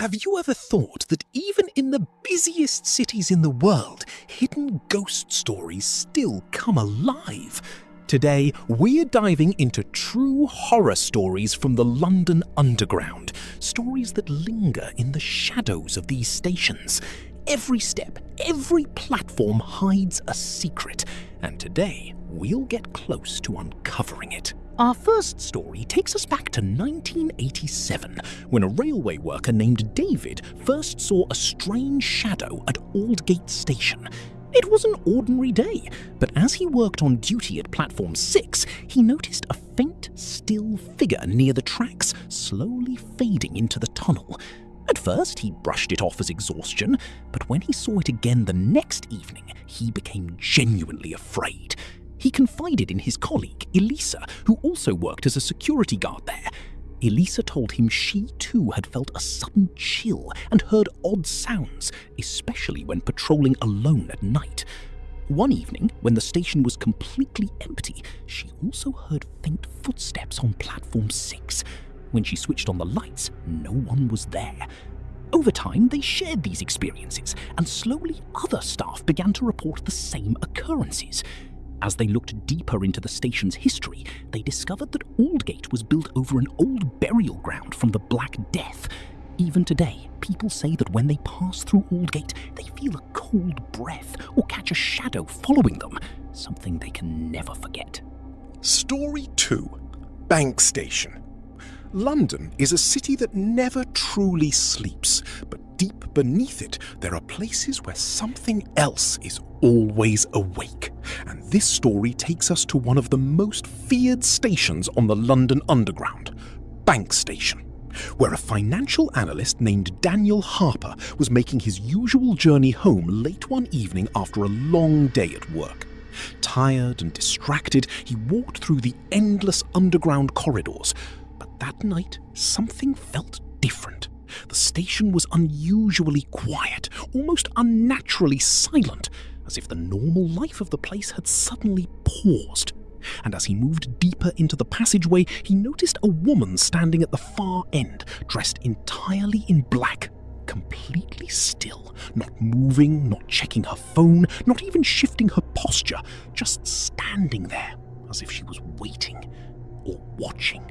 Have you ever thought that even in the busiest cities in the world, hidden ghost stories still come alive? Today, we're diving into true horror stories from the London Underground, stories that linger in the shadows of these stations. Every step, every platform hides a secret, and today we'll get close to uncovering it. Our first story takes us back to 1987, when a railway worker named David first saw a strange shadow at Aldgate station. It was an ordinary day, but as he worked on duty at platform 6, he noticed a faint, still figure near the tracks, slowly fading into the tunnel. At first, he brushed it off as exhaustion, but when he saw it again the next evening, he became genuinely afraid. He confided in his colleague, Elisa, who also worked as a security guard there. Elisa told him she too had felt a sudden chill and heard odd sounds, especially when patrolling alone at night. One evening, when the station was completely empty, she also heard faint footsteps on platform 6. When she switched on the lights, no one was there. Over time, they shared these experiences, and slowly other staff began to report the same occurrences. As they looked deeper into the station's history, they discovered that Aldgate was built over an old burial ground from the Black Death. Even today, people say that when they pass through Aldgate, they feel a cold breath or catch a shadow following them, something they can never forget. Story 2. Bank Station. London is a city that never truly sleeps, but deep beneath it, there are places where something else is always awake. And this story takes us to one of the most feared stations on the London Underground, Bank Station, where a financial analyst named Daniel Harper was making his usual journey home late one evening after a long day at work. Tired and distracted, he walked through the endless underground corridors. But that night, something felt different. The station was unusually quiet, almost unnaturally silent, as if the normal life of the place had suddenly paused. And as he moved deeper into the passageway, he noticed a woman standing at the far end, dressed entirely in black, completely still, not moving, not checking her phone, not even shifting her posture, just standing there, as if she was waiting or watching.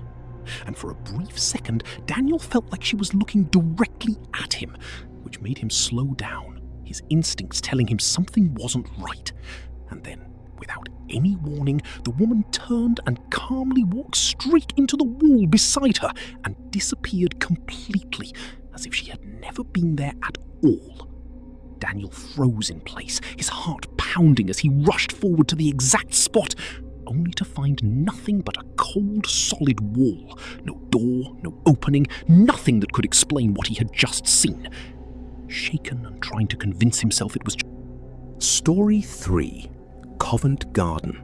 And for a brief second, Daniel felt like she was looking directly at him, which made him slow down, his instincts telling him something wasn't right. And then, without any warning, the woman turned and calmly walked straight into the wall beside her and disappeared completely, as if she had never been there at all. Daniel froze in place, his heart pounding as he rushed forward to the exact spot, only to find nothing but a cold, solid wall. No door, no opening, nothing that could explain what he had just seen. Shaken and trying to convince himself it was Story 3. Covent Garden.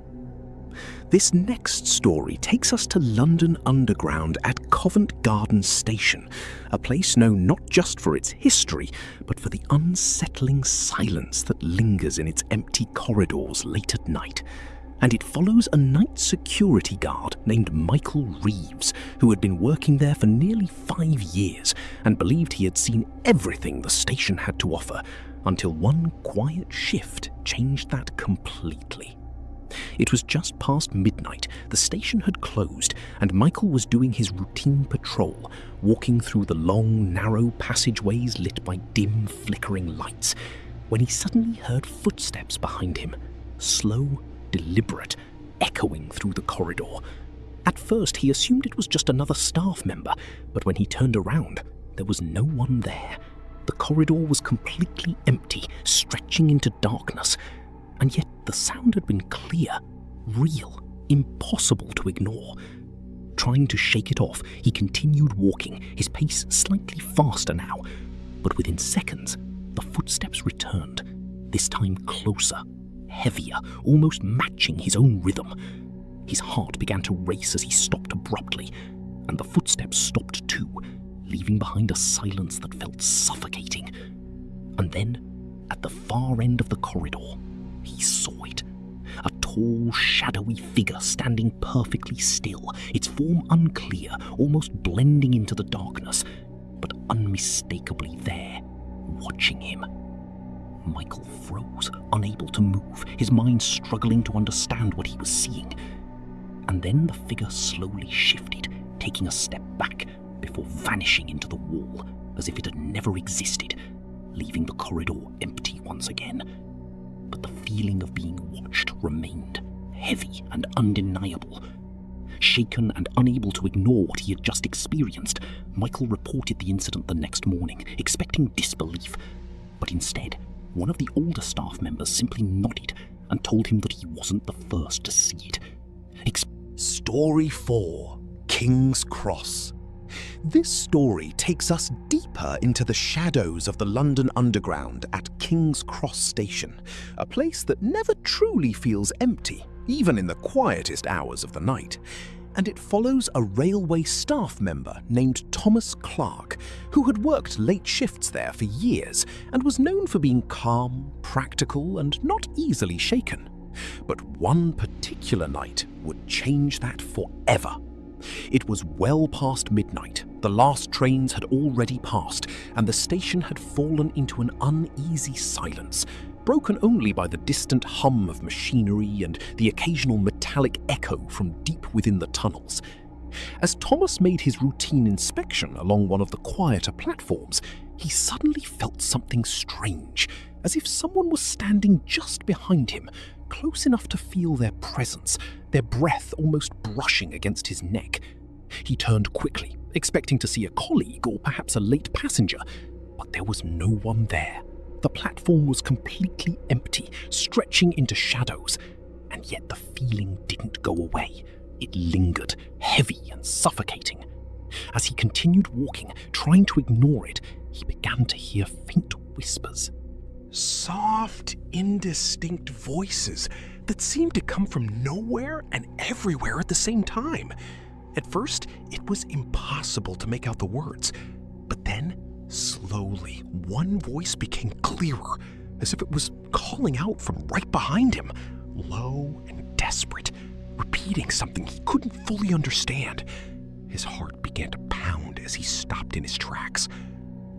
This next story takes us to London Underground at Covent Garden Station, a place known not just for its history, but for the unsettling silence that lingers in its empty corridors late at night. And it follows a night security guard named Michael Reeves, who had been working there for nearly 5 years and believed he had seen everything the station had to offer, until one quiet shift changed that completely. It was just past midnight, the station had closed, and Michael was doing his routine patrol, walking through the long, narrow passageways lit by dim, flickering lights, when he suddenly heard footsteps behind him, slow, deliberate, echoing through the corridor. At first, he assumed it was just another staff member, but when he turned around, there was no one there. The corridor was completely empty, stretching into darkness, and yet the sound had been clear, real, impossible to ignore. Trying to shake it off, he continued walking, his pace slightly faster now, but within seconds, the footsteps returned, this time closer, heavier, almost matching his own rhythm. His heart began to race as he stopped abruptly, and the footsteps stopped too, leaving behind a silence that felt suffocating. And then, at the far end of the corridor, he saw it. A tall, shadowy figure standing perfectly still, its form unclear, almost blending into the darkness. but unmistakably there, watching him. Michael froze, unable to move, his mind struggling to understand what he was seeing. And then the figure slowly shifted, taking a step back before vanishing into the wall, as if it had never existed, leaving the corridor empty once again. But the feeling of being watched remained, heavy and undeniable. Shaken and unable to ignore what he had just experienced, Michael reported the incident the next morning, expecting disbelief. But instead, one of the older staff members simply nodded and told him that he wasn't the first to see it. Story 4: King's Cross. This story takes us deeper into the shadows of the London Underground at King's Cross Station, a place that never truly feels empty, even in the quietest hours of the night. And it follows a railway staff member named Thomas Clark, who had worked late shifts there for years and was known for being calm, practical, and not easily shaken. But one particular night would change that forever. It was well past midnight, the last trains had already passed, and the station had fallen into an uneasy silence, broken only by the distant hum of machinery and the occasional metallic echo from deep within the tunnels. As Thomas made his routine inspection along one of the quieter platforms, he suddenly felt something strange, as if someone was standing just behind him, close enough to feel their presence, their breath almost brushing against his neck. He turned quickly, expecting to see a colleague or perhaps a late passenger, but there was no one there. The platform was completely empty, stretching into shadows, and yet the feeling didn't go away. It lingered, heavy and suffocating. As he continued walking, trying to ignore it, he began to hear faint whispers. Soft, indistinct voices that seemed to come from nowhere and everywhere at the same time. At first, it was impossible to make out the words, but then, slowly, one voice became clearer, as if it was calling out from right behind him, low and desperate, repeating something he couldn't fully understand. His heart began to pound as he stopped in his tracks,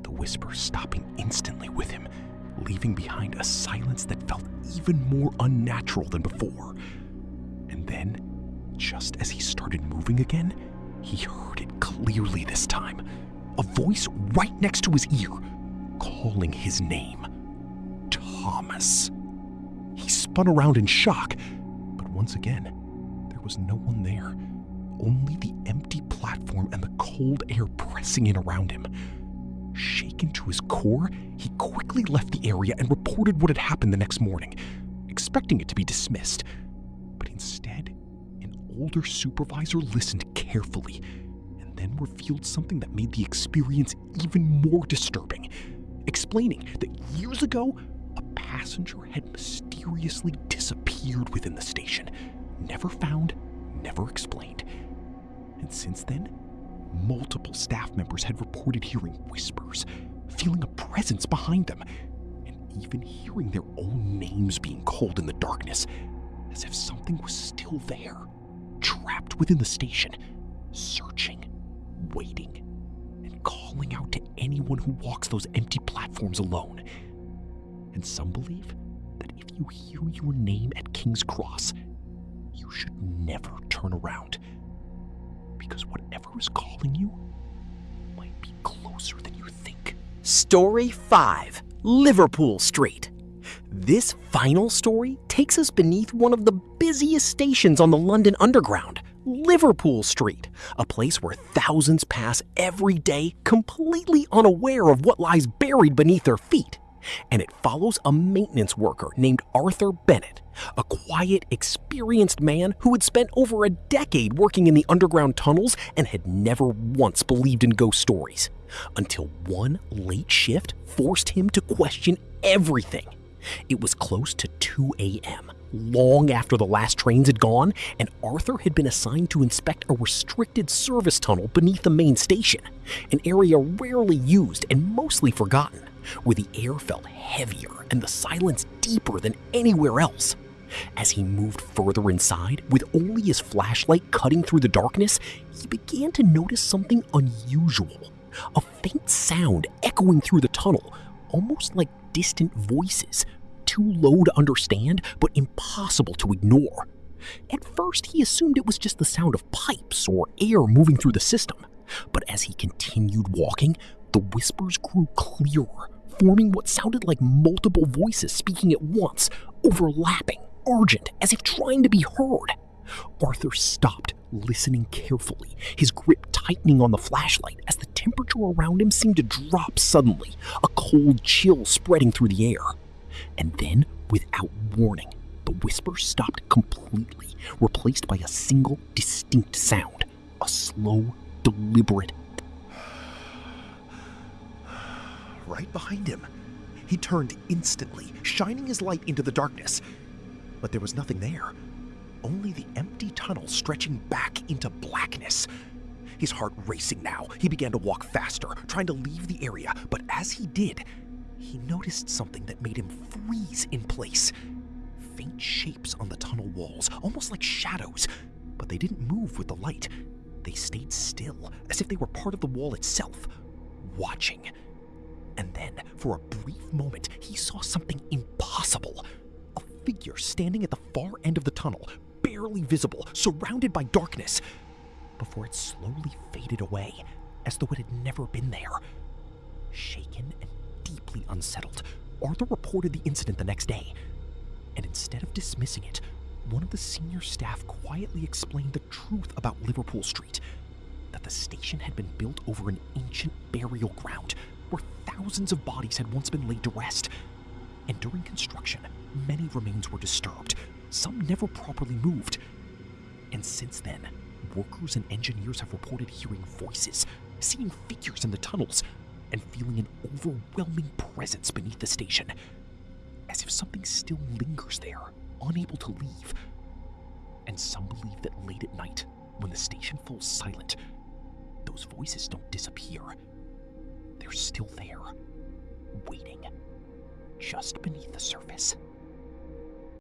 the whisper stopping instantly with him, leaving behind a silence that felt even more unnatural than before. And then, just as he started moving again, he heard it clearly this time. A voice right next to his ear, calling his name. Thomas. He spun around in shock, but once again, there was no one there. Only the empty platform and the cold air pressing in around him. Shaken to his core, he quickly left the area and reported what had happened the next morning, expecting it to be dismissed. But instead, an older supervisor listened carefully and then revealed something that made the experience even more disturbing, explaining that years ago, a passenger had mysteriously disappeared within the station, never found, never explained. And since then, multiple staff members had reported hearing whispers, feeling a presence behind them, and even hearing their own names being called in the darkness, as if something was still there, trapped within the station, searching, waiting, and calling out to anyone who walks those empty platforms alone. And some believe that if you hear your name at King's Cross, you should never turn around, because whatever is calling you might be closer than you think. Story 5: Liverpool Street. This final story takes us beneath one of the busiest stations on the London Underground, Liverpool Street, a place where thousands pass every day completely unaware of what lies buried beneath their feet. And it follows a maintenance worker named Arthur Bennett, a quiet, experienced man who had spent over a decade working in the underground tunnels and had never once believed in ghost stories, until one late shift forced him to question everything. It was close to 2 a.m., long after the last trains had gone, and Arthur had been assigned to inspect a restricted service tunnel beneath the main station, an area rarely used and mostly forgotten, where the air felt heavier and the silence deeper than anywhere else. As he moved further inside, with only his flashlight cutting through the darkness, he began to notice something unusual. A faint sound echoing through the tunnel, almost like distant voices, too low to understand but impossible to ignore. At first, he assumed it was just the sound of pipes or air moving through the system, but as he continued walking, the whispers grew clearer, forming what sounded like multiple voices speaking at once, overlapping, urgent, as if trying to be heard. Arthur stopped, listening carefully, his grip tightening on the flashlight as the temperature around him seemed to drop suddenly, a cold chill spreading through the air. And then, without warning, the whisper stopped completely, replaced by a single distinct sound, a slow, deliberate right behind him. He turned instantly, shining his light into the darkness. But there was nothing there. Only the empty tunnel stretching back into blackness. His heart racing now, he began to walk faster, trying to leave the area, but as he did, he noticed something that made him freeze in place. Faint shapes on the tunnel walls, almost like shadows, but they didn't move with the light. They stayed still, as if they were part of the wall itself, watching. And then, for a brief moment, he saw something impossible. A figure standing at the far end of the tunnel, barely visible, surrounded by darkness, before it slowly faded away, as though it had never been there. Shaken and deeply unsettled, Arthur reported the incident the next day, and instead of dismissing it, one of the senior staff quietly explained the truth about Liverpool Street, that the station had been built over an ancient burial ground where thousands of bodies had once been laid to rest, and during construction, many remains were disturbed, some never properly moved. And since then, workers and engineers have reported hearing voices, seeing figures in the tunnels, and feeling an overwhelming presence beneath the station, as if something still lingers there, unable to leave. And some believe that late at night, when the station falls silent, those voices don't disappear. They're still there, waiting, just beneath the surface.